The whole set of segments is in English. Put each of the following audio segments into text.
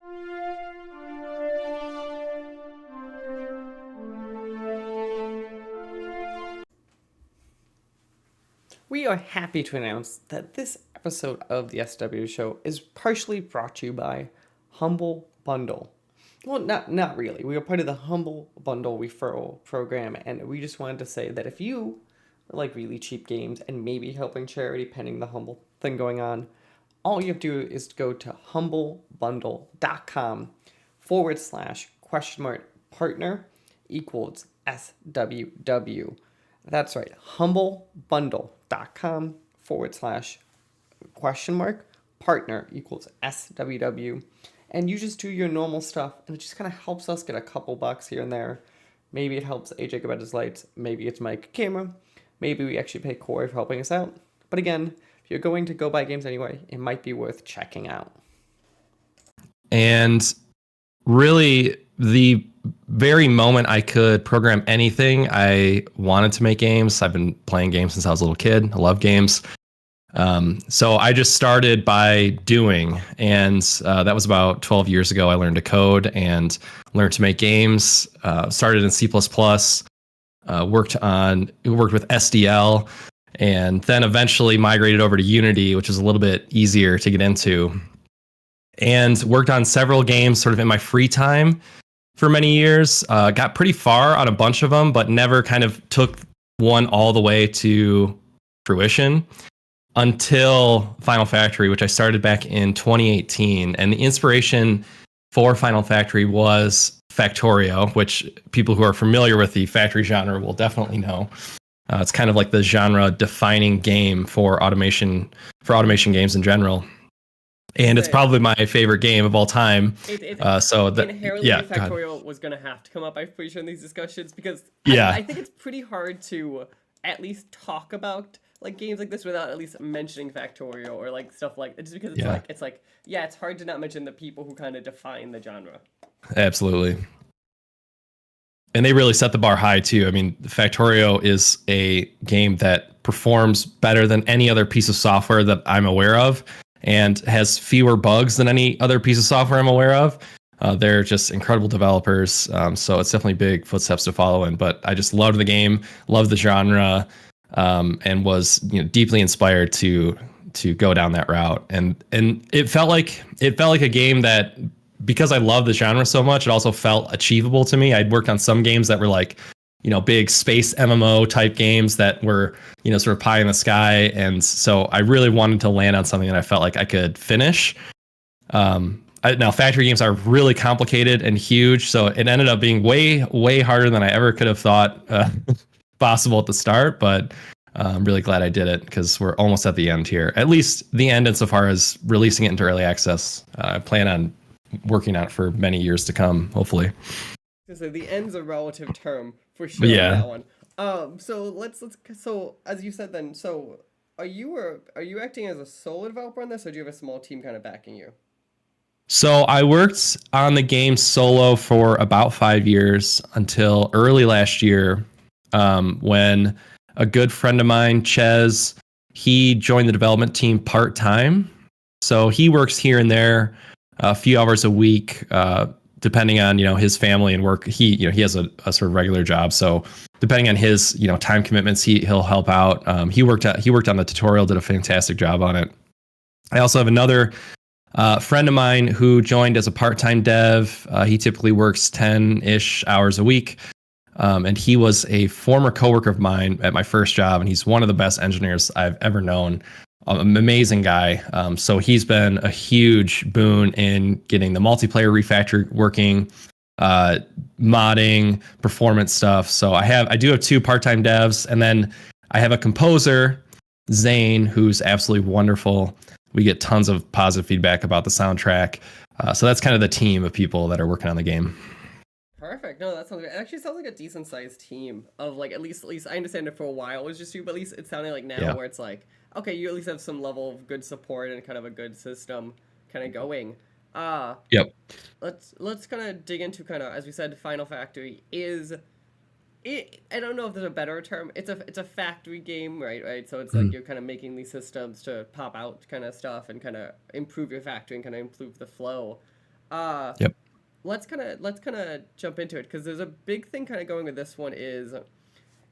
We are happy to announce that this episode of the SWW show is partially brought to you by Humble Bundle. Well, not really. We are part of the Humble Bundle referral program, and we just wanted to say that if you like really cheap games and maybe helping charity pending the Humble thing going on, all you have to do is go to humblebundle.com/partner equals SWW. That's right, humblebundle.com/partner equals SWW. And you just do your normal stuff, and it just kind of helps us get a couple bucks here and there. Maybe it helps AJ get his lights, maybe it's Mike camera, maybe we actually pay Corey for helping us out. But again, if you're going to go buy games anyway, it might be worth checking out. And really, the very moment I could program anything, I wanted to make games. I've been playing games since I was a little kid. I love games. So I just started by doing, and that was about 12 years ago. I learned to code and learned to make games. Started in C++, worked with SDL, and then eventually migrated over to Unity, which is a little bit easier to get into. And worked on several games sort of in my free time for many years. Got pretty far on a bunch of them, but never kind of took one all the way to fruition until Final Factory, which I started back in 2018. And the inspiration for Final Factory was Factorio, which people who are familiar with the factory genre will definitely know. It's kind of like the genre-defining game for automation games in general. And it's probably my favorite game of all time. Inherently, Factorio was going to have to come up, I'm pretty sure, in these discussions, because I think it's pretty hard to at least talk about like games like this without at least mentioning Factorio or like stuff like just because it's hard to not mention the people who kind of define the genre. Absolutely. And they really set the bar high too. I mean, Factorio is a game that performs better than any other piece of software that I'm aware of, and has fewer bugs than any other piece of software I'm aware of. They're just incredible developers. So it's definitely big footsteps to follow in, but I just loved the game, loved the genre, and was deeply inspired to go down that route. And it felt like a game that, because I love the genre so much, it also felt achievable to me. I'd worked on some games that were like, big space MMO type games that were, sort of pie in the sky. And so I really wanted to land on something that I felt like I could finish. Now, factory games are really complicated and huge, so it ended up being way, way harder than I ever could have thought possible at the start. But I'm really glad I did it, because we're almost at the end here. At least the end insofar as releasing it into early access. I plan on working on it for many years to come, hopefully. So the end's a relative term for sure. Yeah. On that one. So as you said, then, so are you acting as a solo developer on this, or do you have a small team kind of backing you? So I worked on the game solo for about 5 years until early last year, when a good friend of mine, Ches, he joined the development team part-time. So he works here and there a few hours a week, depending on his family and work. He has a sort of regular job, so depending on his time commitments, he'll help out. He worked on the tutorial, did a fantastic job on it. I also have another friend of mine who joined as a part-time dev. He typically works 10-ish hours a week, and he was a former coworker of mine at my first job, and he's one of the best engineers I've ever known. An amazing guy. So he's been a huge boon in getting the multiplayer refactor working, modding, performance stuff. So I do have 2 part-time devs, and then I have a composer, Zane, who's absolutely wonderful. We get tons of positive feedback about the soundtrack. So that's kind of the team of people that are working on the game. Perfect. No, that sounds great. It actually sounds like a decent sized team of like at least I understand it for a while it was just you, but at least it's sounding like now where it's like, okay, you at least have some level of good support and kind of a good system kind of going. Yep. Let's kind of dig into kind of, as we said, Final Factory is it. I don't know if there's a better term. It's a factory game, right? So it's like you're kind of making these systems to pop out kind of stuff and kind of improve your factory and kind of improve the flow. Yep. Let's kind of jump into it, because there's a big thing kind of going with this one is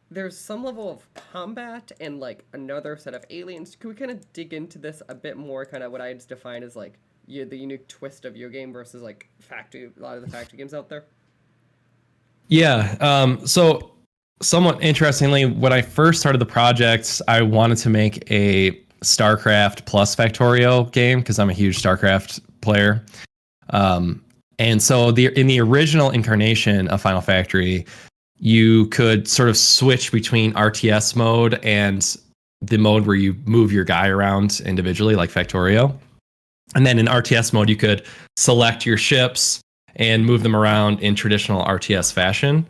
there's some level of combat and like another set of aliens. Can we kind of dig into this a bit more? Kind of what I just define as like the unique twist of your game versus like a lot of the factory games out there. Yeah. So somewhat interestingly, when I first started the project, I wanted to make a StarCraft plus Factorio game because I'm a huge StarCraft player. And so in the original incarnation of Final Factory, you could sort of switch between RTS mode and the mode where you move your guy around individually, like Factorio. And then in RTS mode, you could select your ships and move them around in traditional RTS fashion.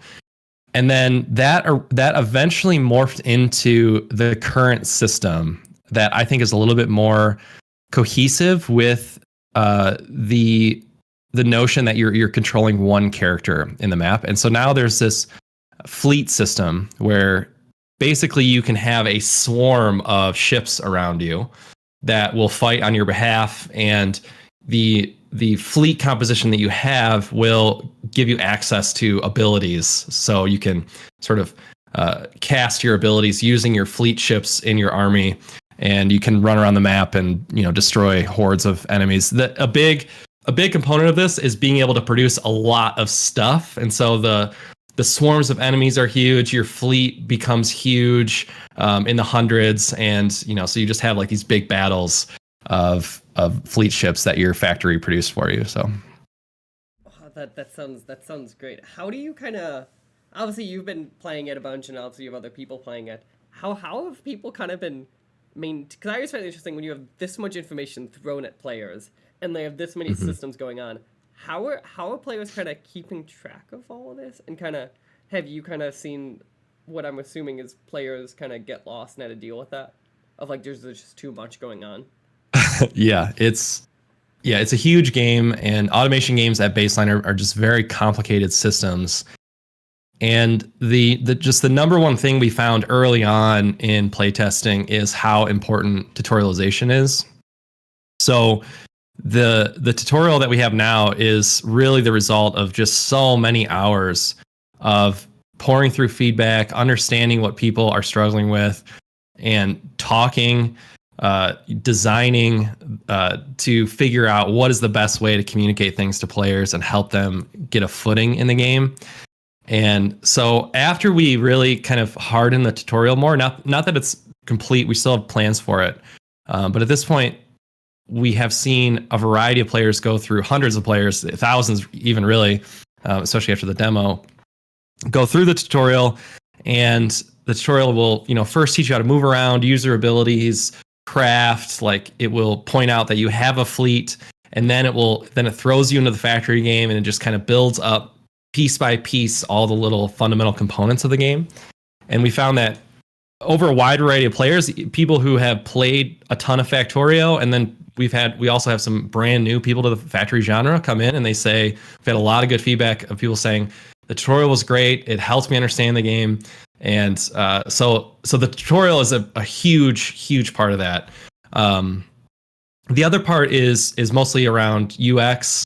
And then that eventually morphed into the current system that I think is a little bit more cohesive with the notion that you're controlling one character in the map. And so now there's this fleet system where basically you can have a swarm of ships around you that will fight on your behalf, and the fleet composition that you have will give you access to abilities, so you can sort of cast your abilities using your fleet ships in your army, and you can run around the map and destroy hordes of enemies. A big component of this is being able to produce a lot of stuff, and so the swarms of enemies are huge. Your fleet becomes huge in the hundreds, and so you just have like these big battles of fleet ships that your factory produced for you. So that sounds great. How do you kind of, obviously you've been playing it a bunch, and obviously you have other people playing it. How have people kind of been? I mean, because I always find it interesting when you have this much information thrown at players and they have this many systems going on. How are players kind of keeping track of all of this? And kind of, have you kind of seen what I'm assuming is players kind of get lost and how to deal with that? Of like, there's just too much going on. Yeah, it's a huge game, and automation games at baseline are just very complicated systems. And the number one thing we found early on in playtesting is how important tutorialization is. So the tutorial that we have now is really the result of just so many hours of pouring through feedback, understanding what people are struggling with, and talking, designing to figure out what is the best way to communicate things to players and help them get a footing in the game. And so after we really kind of harden the tutorial more, not that it's complete, we still have plans for it, but at this point, we have seen a variety of players go through, hundreds of players, thousands even really, especially after the demo, go through the tutorial, and the tutorial will, first teach you how to move around, use your abilities, craft, like it will point out that you have a fleet, and then it throws you into the factory game, and it just kind of builds up piece by piece all the little fundamental components of the game. And we found that over a wide variety of players, people who have played a ton of Factorio, and then we also have some brand new people to the factory genre come in, and they say, we've had a lot of good feedback of people saying the tutorial was great, it helps me understand the game. And so the tutorial is a huge part of that. The other part is mostly around UX,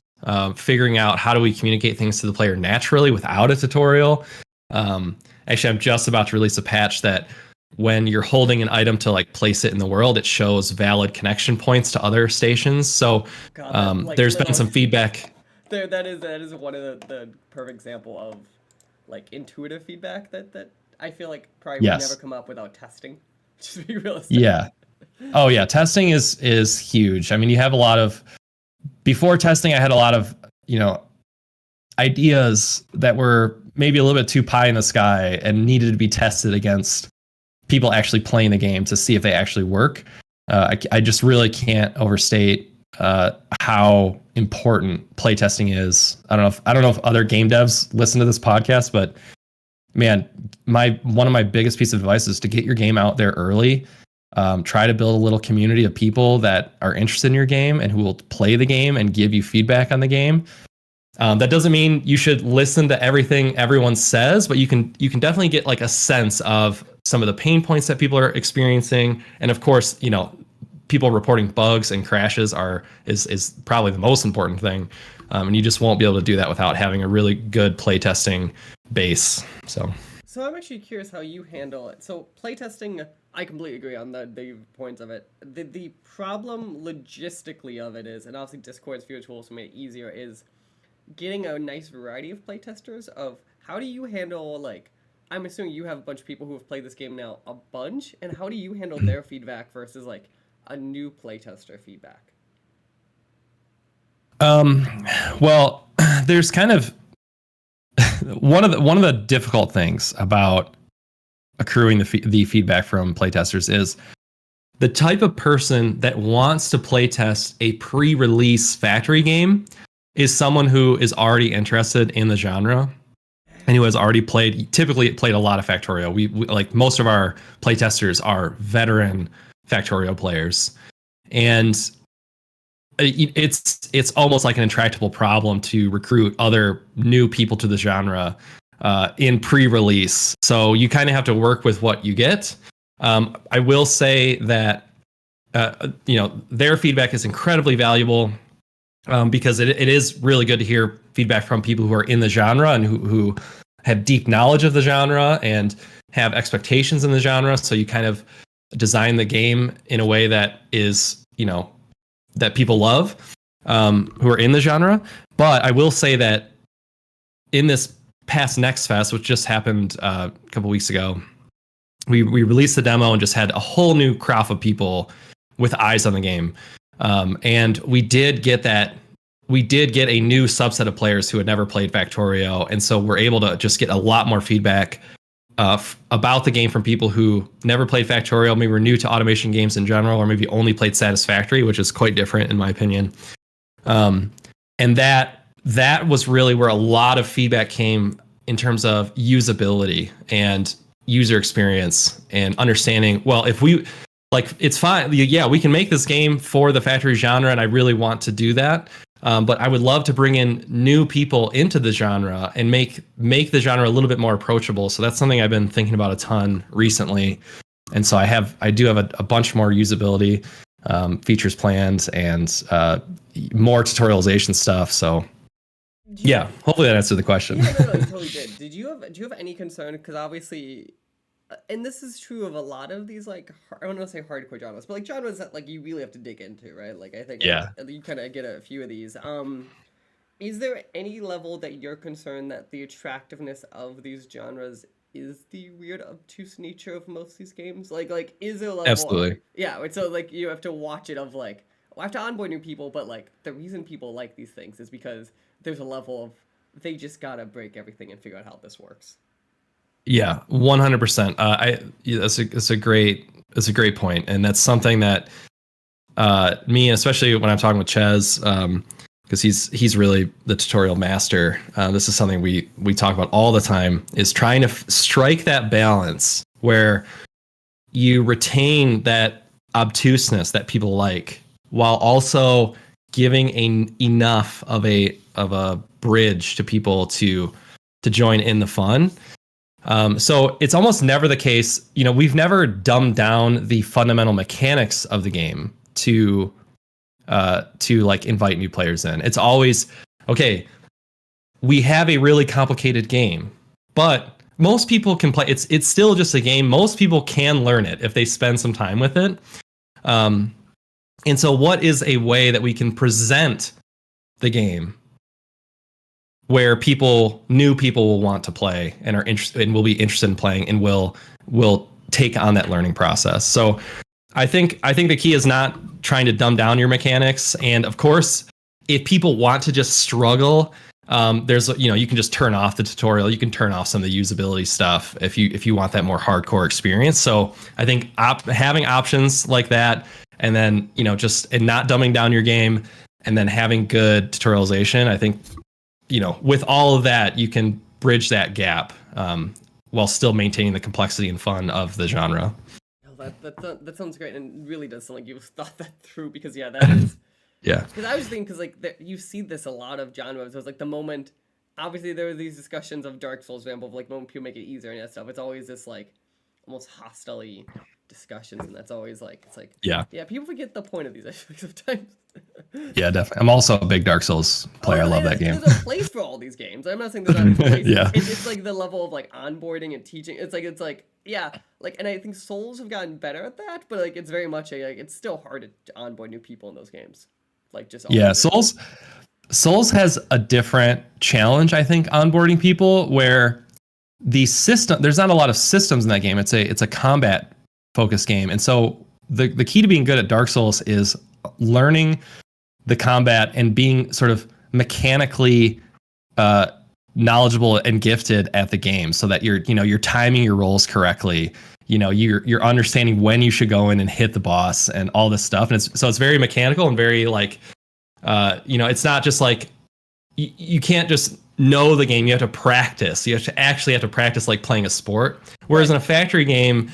figuring out how do we communicate things to the player naturally without a tutorial. Actually, I'm just about to release a patch that when you're holding an item to like place it in the world, it shows valid connection points to other stations. So there's been some feedback. That is one of the perfect example of like intuitive feedback that I feel like probably would never come up without testing. Just to be realistic. Yeah. Oh yeah, testing is huge. I mean, you have a lot of, before testing, I had a lot of ideas that were maybe a little bit too pie in the sky and needed to be tested against people actually playing the game to see if they actually work. I just really can't overstate how important playtesting is. I don't know if other game devs listen to this podcast, but man, one of my biggest pieces of advice is to get your game out there early. Try to build a little community of people that are interested in your game and who will play the game and give you feedback on the game. That doesn't mean you should listen to everything everyone says, but you can definitely get like a sense of some of the pain points that people are experiencing. And of course, people reporting bugs and crashes is probably the most important thing. And you just won't be able to do that without having a really good playtesting base. So I'm actually curious how you handle it. So playtesting, I completely agree on the points of it. The problem logistically of it is, and obviously Discord's feature tools made it easier, is getting a nice variety of playtesters. Of how do you handle, like, I'm assuming you have a bunch of people who have played this game now a bunch, and how do you handle their feedback versus like a new playtester feedback? Well, there's kind of one of the difficult things about accruing the feedback from playtesters is the type of person that wants to playtest a pre-release factory game is someone who is already interested in the genre and who has already typically played a lot of Factorio. We like most of our playtesters are veteran Factorio players, and it's almost like an intractable problem to recruit other new people to the genre in pre-release. So you kind of have to work with what you get. I will say that their feedback is incredibly valuable because it is really good to hear feedback from people who are in the genre and who have deep knowledge of the genre and have expectations in the genre. So you kind of design the game in a way that is, that people love, who are in the genre. But I will say that in this past Next Fest, which just happened a couple weeks ago, we released the demo and just had a whole new crop of people with eyes on the game. And we did get a new subset of players who had never played Factorio. And so we're able to just get a lot more feedback about the game from people who never played Factorio, maybe were new to automation games in general, or maybe only played Satisfactory, which is quite different in my opinion. And that was really where a lot of feedback came in terms of usability and user experience and understanding, well, if we it's fine. Yeah, we can make this game for the factory genre, and I really want to do that. But I would love to bring in new people into the genre and make the genre a little bit more approachable. So that's something I've been thinking about a ton recently. And so I do have a bunch more usability features planned and more tutorialization stuff. So yeah, hopefully that answered the question. Yeah, no, you totally did. Do you have any concern? Because obviously, and this is true of a lot of these, like, I don't want to say hardcore genres, but like genres that like you really have to dig into, right? Like I think you kind of get a few of these. Is there any level that you're concerned that the attractiveness of these genres is the weird obtuse nature of most of these games? Like is there a level? Absolutely. Yeah. So like you have to watch it of like, I have to onboard new people, but like the reason people like these things is because there's a level of they just gotta break everything and figure out how this works. Yeah, 100%. That's a great point, and that's something that me, especially when I'm talking with Ches, because he's really the tutorial master. This is something we talk about all the time, is trying to strike that balance where you retain that obtuseness that people like, while also giving enough of a bridge to people to join in the fun. So it's almost never the case, we've never dumbed down the fundamental mechanics of the game to like invite new players in. It's always, okay, we have a really complicated game, but most people can play. It's still just a game. Most people can learn it if they spend some time with it. And so what is a way that we can present the game where new people will want to play and are interested and will be interested in playing and will take on that learning process. So I think the key is not trying to dumb down your mechanics. And of course, if people want to just struggle, there's, you can just turn off the tutorial. You can turn off some of the usability stuff if you want that more hardcore experience. So I think having options like that, and then, and not dumbing down your game, and then having good tutorialization, I think, with all of that, you can bridge that gap while still maintaining the complexity and fun of the genre. That sounds great, and really does sound like you've thought that through, because that is yeah. Because I was thinking, because you see this a lot of genres. It was like the moment, obviously there were these discussions of Dark Souls, example, of like the moment people make it easier and that stuff. It's always this like almost hostile discussions, and that's always like, it's like, yeah, people forget the point of these sometimes. Yeah, definitely. I'm also a big Dark Souls player. I love that game. There's a place for all these games. I'm not saying there's not a place. Yeah. It's like the level of like onboarding and teaching. It's like yeah, like, and I think Souls have gotten better at that, but like it's very much like it's still hard to onboard new people in those games. Like just Souls has a different challenge, I think, onboarding people, where the system, there's not a lot of systems in that game. It's a combat focused game, and so the key to being good at Dark Souls is learning the combat and being sort of mechanically knowledgeable and gifted at the game, so that you're timing your rolls correctly. You're understanding when you should go in and hit the boss and all this stuff. And it's very mechanical and very like, it's not just like you can't just know the game. You have to practice. You have to practice like playing a sport. Whereas in a factory game,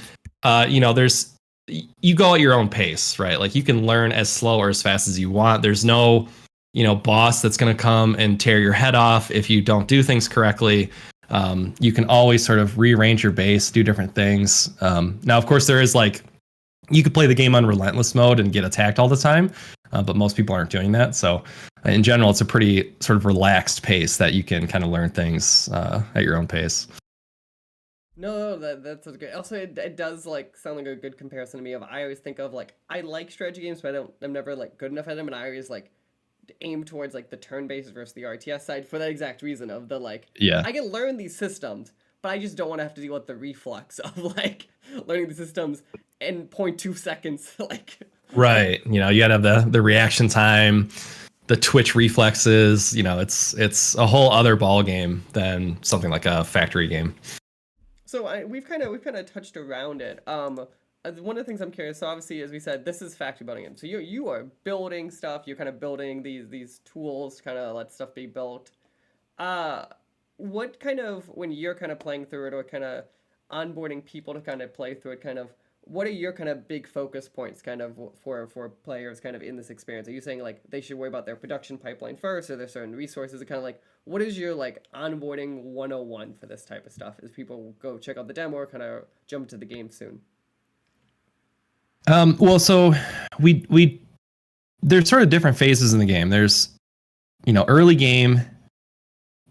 you go at your own pace, right? Like you can learn as slow or as fast as you want. There's no, boss that's going to come and tear your head off if you don't do things correctly. You can always sort of rearrange your base, do different things. Now, of course, there is like, you could play the game on relentless mode and get attacked all the time, but most people aren't doing that. So in general, it's a pretty sort of relaxed pace that you can kind of learn things at your own pace. No, that's good. Also, it does like sound like a good comparison to me. I always think of like, I like strategy games, but I'm never like good enough at them, and I always like aim towards like the turn-based versus the RTS side for that exact reason of the like, I can learn these systems, but I just don't want to have to deal with the reflux of like learning the systems in 0.2 seconds. Like, right, you gotta have the reaction time, the twitch reflexes. It's a whole other ball game than something like a factory game. So we've kind of touched around it. One of the things I'm curious. So obviously, as we said, this is factory building game. So you are building stuff. You're kind of building these tools to kind of let stuff be built. What kind of, when you're kind of playing through it or kind of onboarding people to kind of play through it, kind of what are your kind of big focus points kind of for players kind of in this experience? Are you saying like they should worry about their production pipeline first, or there's certain resources? Kind of like, what is your like onboarding 101 for this type of stuff as people go check out the demo or kind of jump to the game soon? Well, so we there's sort of different phases in the game. There's, early game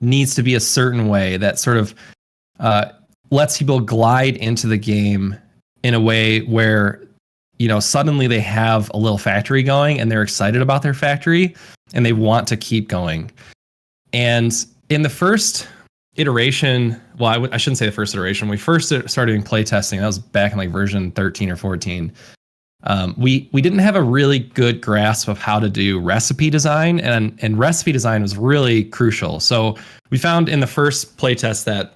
needs to be a certain way that sort of lets people glide into the game in a way where, suddenly they have a little factory going and they're excited about their factory and they want to keep going. And in the first iteration, well, I shouldn't say the first iteration. When we first started doing play testing, that was back in like version 13 or 14. We didn't have a really good grasp of how to do recipe design, and recipe design was really crucial. So we found in the first playtest that,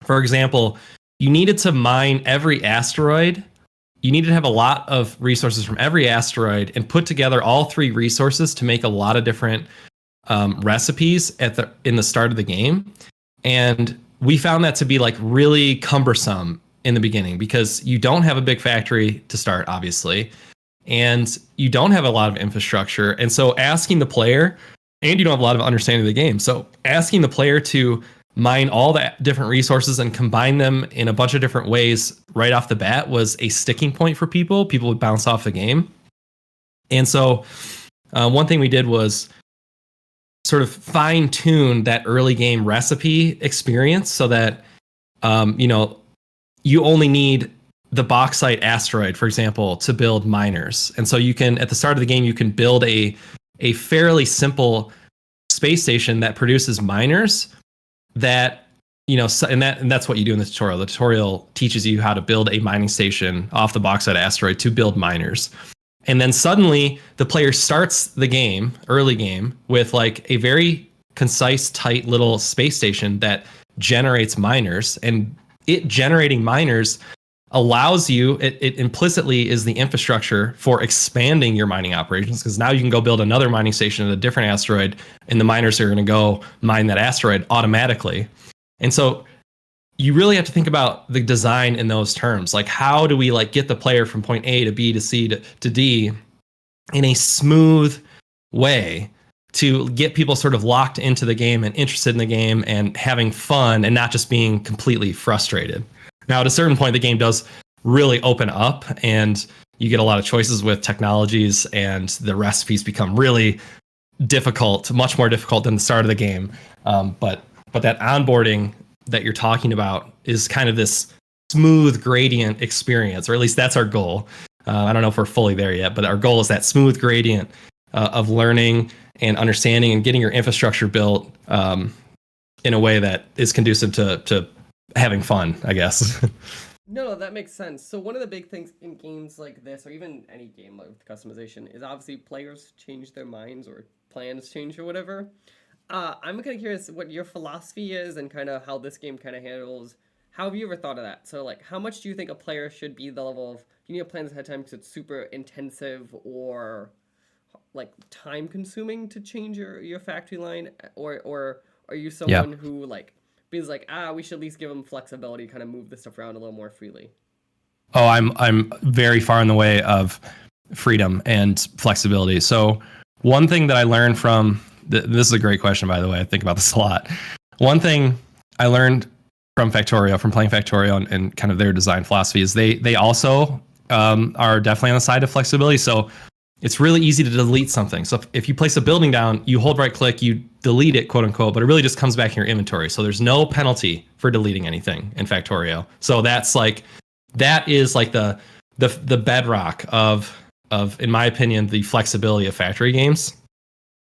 for example, you needed to mine every asteroid. You needed to have a lot of resources from every asteroid and put together all three resources to make a lot of different recipes in the start of the game. And we found that to be like really cumbersome in the beginning, because you don't have a big factory to start, obviously, and you don't have a lot of infrastructure. And so asking the player, and you don't have a lot of understanding of the game, so asking the player to mine all the different resources and combine them in a bunch of different ways right off the bat was a sticking point for people. People would bounce off the game. And so one thing we did was sort of fine tune that early game recipe experience so that, you only need the bauxite asteroid, for example, to build miners. And so you can, at the start of the game, you can build a fairly simple space station that produces miners that, and that's what you do in the tutorial. The tutorial teaches you how to build a mining station off the bauxite asteroid to build miners. And then suddenly the player starts the game, early game, with like a very concise, tight little space station that generates miners. And it generating miners allows you, it implicitly is the infrastructure for expanding your mining operations, because now you can go build another mining station at a different asteroid and the miners are going to go mine that asteroid automatically. And so you really have to think about the design in those terms. Like, how do we like get the player from point A to B to C to D in a smooth way to get people sort of locked into the game and interested in the game and having fun and not just being completely frustrated. Now, at a certain point, the game does really open up, and you get a lot of choices with technologies, and the recipes become really difficult, much more difficult than the start of the game. But that onboarding that you're talking about is kind of this smooth gradient experience, or at least that's our goal. I don't know if we're fully there yet, but our goal is that smooth gradient of learning and understanding and getting your infrastructure built in a way that is conducive to having fun, I guess. No, that makes sense. So one of the big things in games like this, or even any game with customization, is obviously players change their minds or plans change or whatever. I'm kind of curious what your philosophy is and kind of how this game kind of handles. How have you ever thought of that? So like, how much do you think a player should be the level of, you need to plan this ahead of time because it's super intensive or like time consuming to change your factory line, or are you someone who like feels like we should at least give them flexibility, kind of move this stuff around a little more freely? Oh, I'm very far in the way of freedom and flexibility. So one thing that I learned from this is a great question, by the way. I think about this a lot. One thing I learned from Factorio, from playing Factorio and kind of their design philosophy is they also are definitely on the side of flexibility. So it's really easy to delete something. So if you place a building down, you hold right click, you delete it, quote unquote, but it really just comes back in your inventory. So there's no penalty for deleting anything in Factorio. So that is like the bedrock of in my opinion, the flexibility of factory games.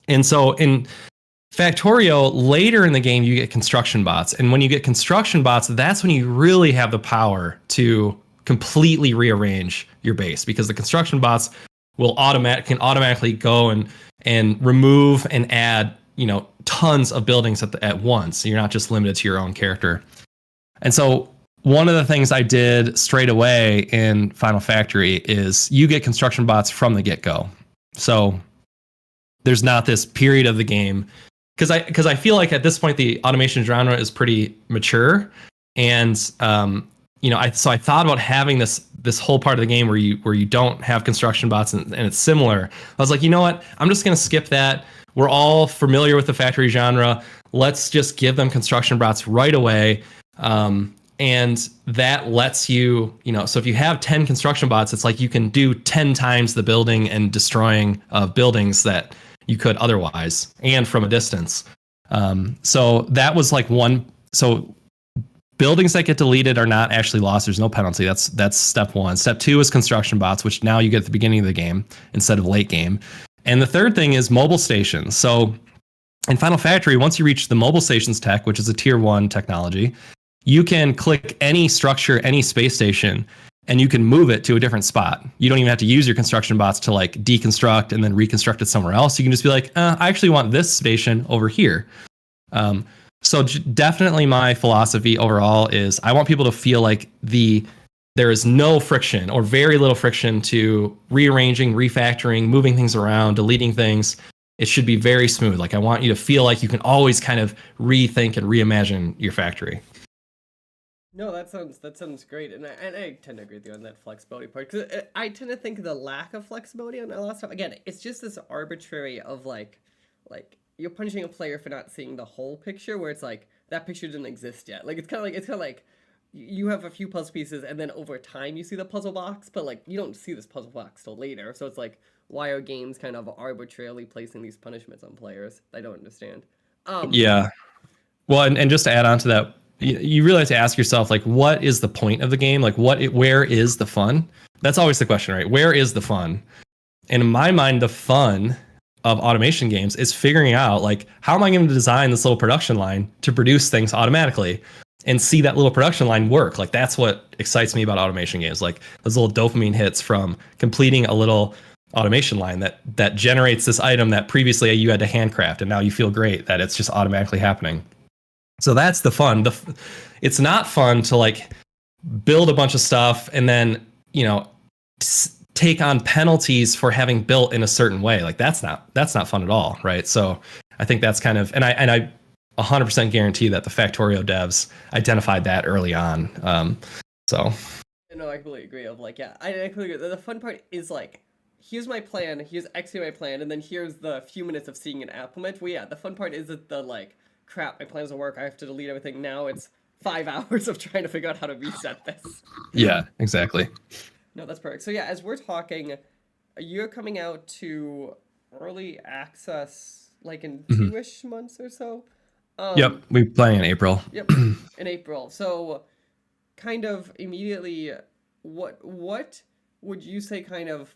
And so in Factorio, later in the game, you get construction bots. And when you get construction bots, that's when you really have the power to completely rearrange your base, because the construction bots can automatically go and remove and add, tons of buildings at once. So you're not just limited to your own character. And so one of the things I did straight away in Final Factory is you get construction bots from the get-go. So there's not this period of the game, because I feel like at this point the automation genre is pretty mature, and I thought about having this whole part of the game where you don't have construction bots and it's similar. I was like, you know what? I'm just going to skip that. We're all familiar with the factory genre. Let's just give them construction bots right away. And that lets you, so if you have 10 construction bots, it's like you can do 10 times the building and destroying of buildings that you could otherwise, and from a distance. So that was like one. So buildings that get deleted are not actually lost. There's no penalty. That's step one. Step two is construction bots, which now you get at the beginning of the game instead of late game. And the third thing is mobile stations. So in Final Factory, once you reach the mobile stations tech, which is a tier 1 technology, you can click any structure, any space station, and you can move it to a different spot. You don't even have to use your construction bots to like deconstruct and then reconstruct it somewhere else. You can just be like, I actually want this station over here. So definitely my philosophy overall is I want people to feel like there is no friction or very little friction to rearranging, refactoring, moving things around, deleting things. It should be very smooth. Like I want you to feel like you can always kind of rethink and reimagine your factory. No, that sounds great, and I tend to agree with you on that flexibility part, because I tend to think the lack of flexibility on a lot of stuff, again, it's just this arbitrary of like you're punishing a player for not seeing the whole picture, where it's like that picture didn't exist yet. Like it's kind of like you have a few puzzle pieces, and then over time you see the puzzle box, but like you don't see this puzzle box till later. So it's like, why are games kind of arbitrarily placing these punishments on players? I don't understand. Yeah. Well, and just to add on to that, you really have to ask yourself, like, what is the point of the game? Like, where is the fun? That's always the question, right? Where is the fun? And in my mind, the fun of automation games is figuring out, like, how am I going to design this little production line to produce things automatically and see that little production line work? Like, that's what excites me about automation games. Like, those little dopamine hits from completing a little automation line that generates this item that previously you had to handcraft, and now you feel great that it's just automatically happening. So that's the fun. It's not fun to like build a bunch of stuff and then, take on penalties for having built in a certain way. Like that's not fun at all, right? So I think that's kind of, and I 100% guarantee that the Factorio devs identified that early on. So. No, I completely agree. I completely agree. The fun part is like, here's my plan, here's executing my plan, and then here's the few minutes of seeing it implement. Well, yeah, the fun part is that the like, crap, my plan doesn't work, I have to delete everything. Now it's 5 hours of trying to figure out how to reset this. Yeah, exactly. No, that's perfect. So yeah, as we're talking, you're coming out to early access like in 2-ish months or so. Yep, we play in April. Yep, in April. So kind of immediately, what would you say kind of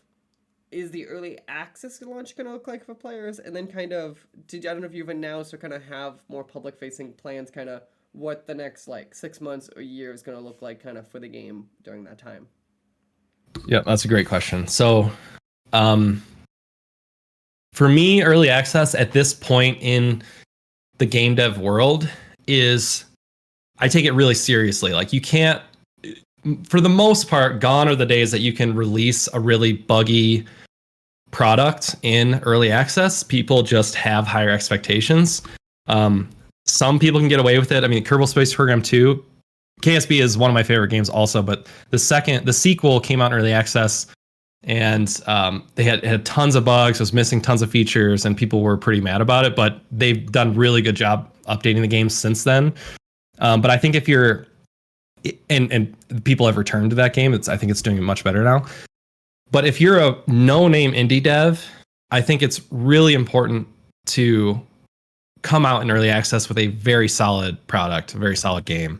is the early access launch going to look like for players? And then kind of, I don't know if you've announced or kind of have more public facing plans, kind of what the next like 6 months or year is going to look like kind of for the game during that time. Yeah, that's a great question. So, for me, early access at this point in the game dev world is, I take it really seriously. Like, you can't, for the most part, gone are the days that you can release a really buggy product in early access. People just have higher expectations. Some people can get away with it. I mean, Kerbal Space Program 2, KSB is one of my favorite games also, but the sequel came out in early access, and they had tons of bugs, was missing tons of features, and people were pretty mad about it, but they've done a really good job updating the game since then. But I think if you're, and people have returned to that game, I think it's doing much better now. But if you're a no-name indie dev, I think it's really important to come out in early access with a very solid product, a very solid game.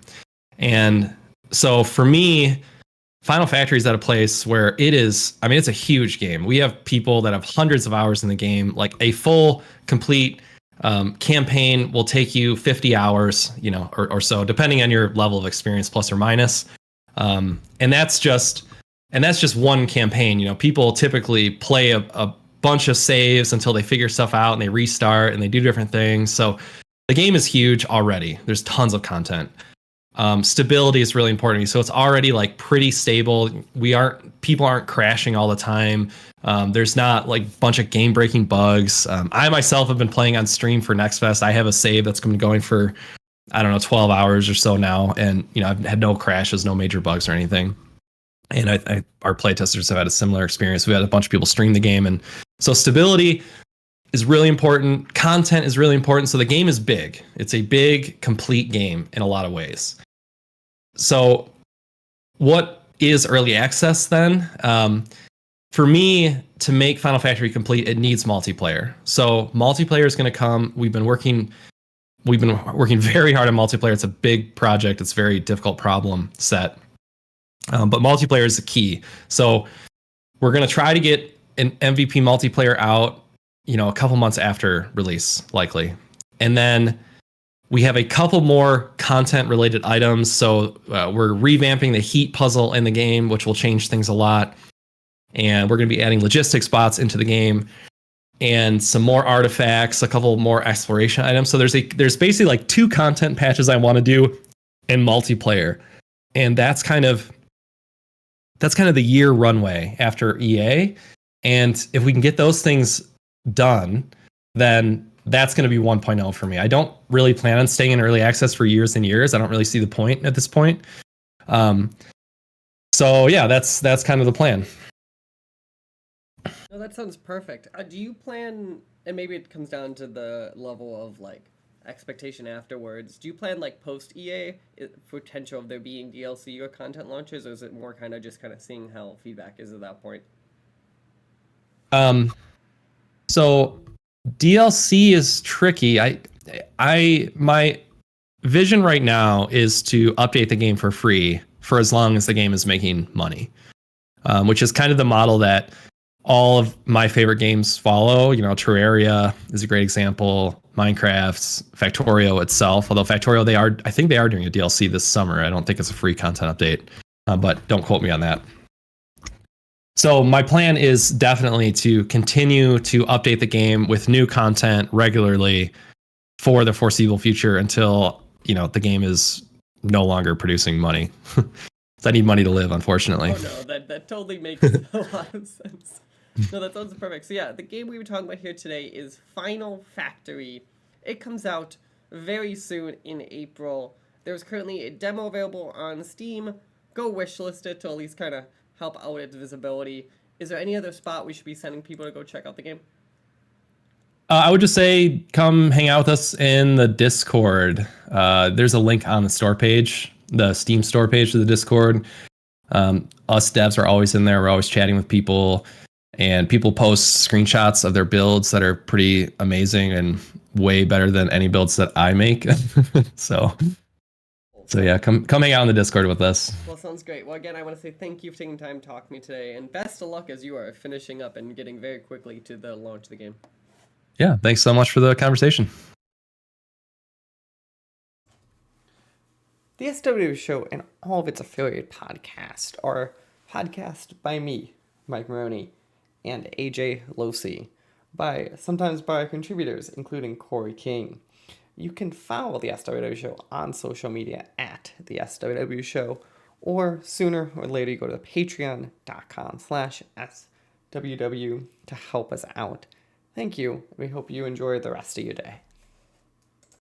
And so for me, Final Factory is at a place where it is, I mean, it's a huge game. We have people that have hundreds of hours in the game. Like, a full, complete campaign will take you 50 hours, or so, depending on your level of experience, plus or minus. And that's just one campaign. People typically play a bunch of saves until they figure stuff out, and they restart and they do different things. So the game is huge already. There's tons of content. Stability is really important. So it's already like pretty stable. People aren't crashing all the time. There's not like a bunch of game breaking bugs. I myself have been playing on stream for Next Fest. I have a save that's been going for, I don't know, 12 hours or so now. And, I've had no crashes, no major bugs or anything. And our playtesters have had a similar experience. We had a bunch of people stream the game. And so stability is really important. Content is really important. So the game is big. It's a big, complete game in a lot of ways. So what is early access then? For me, to make Final Factory complete, it needs multiplayer. So multiplayer is going to come. We've been working very hard on multiplayer. It's a big project. It's a very difficult problem set. But multiplayer is the key. So we're going to try to get an MVP multiplayer out, a couple months after release, likely. And then we have a couple more content related items. So we're revamping the heat puzzle in the game, which will change things a lot. And we're going to be adding logistics bots into the game and some more artifacts, a couple more exploration items. So there's basically like 2 content patches I want to do in multiplayer. And that's kind of the year runway after EA. And if we can get those things done, then that's going to be 1.0 for me. I don't really plan on staying in early access for years and years. I don't really see the point at this point. So yeah, that's kind of the plan. No, that sounds perfect. Do you plan, and maybe it comes down to the level of like expectation afterwards, do you plan like post EA potential of there being DLC or content launches, or is it more kind of just seeing how feedback is at that point? So DLC is tricky. My vision right now is to update the game for free for as long as the game is making money, which is kind of the model that all of my favorite games follow. Terraria is a great example. Minecraft, Factorio itself, although Factorio, I think they are doing a DLC this summer. I don't think it's a free content update, but don't quote me on that. So my plan is definitely to continue to update the game with new content regularly for the foreseeable future until, the game is no longer producing money. So I need money to live, unfortunately. Oh no, that totally makes a lot of sense. No, that sounds perfect. So yeah, the game we were talking about here today is Final Factory. It comes out very soon in April. There's currently a demo available on Steam. Go wishlist it to at least kind of help out its visibility. Is there any other spot we should be sending people to go check out the game? I would just say come hang out with us in the Discord. There's a link on the store page, the Steam store page of the Discord. Us devs are always in there. We're always chatting with people, and people post screenshots of their builds that are pretty amazing and way better than any builds that I make. So yeah, come hang out in the Discord with us. Well, sounds great. Well, again, I want to say thank you for taking time to talk to me today, and best of luck as you are finishing up and getting very quickly to the launch of the game. Yeah, thanks so much for the conversation. The SWW show and all of its affiliate podcasts are podcast by me, Mike Maroney, and AJ Losi, sometimes by our contributors, including Corey King. You can follow the SWW show on social media at the SWW show, or sooner or later you go to patreon.com/SWW to help us out. Thank you. We hope you enjoy the rest of your day.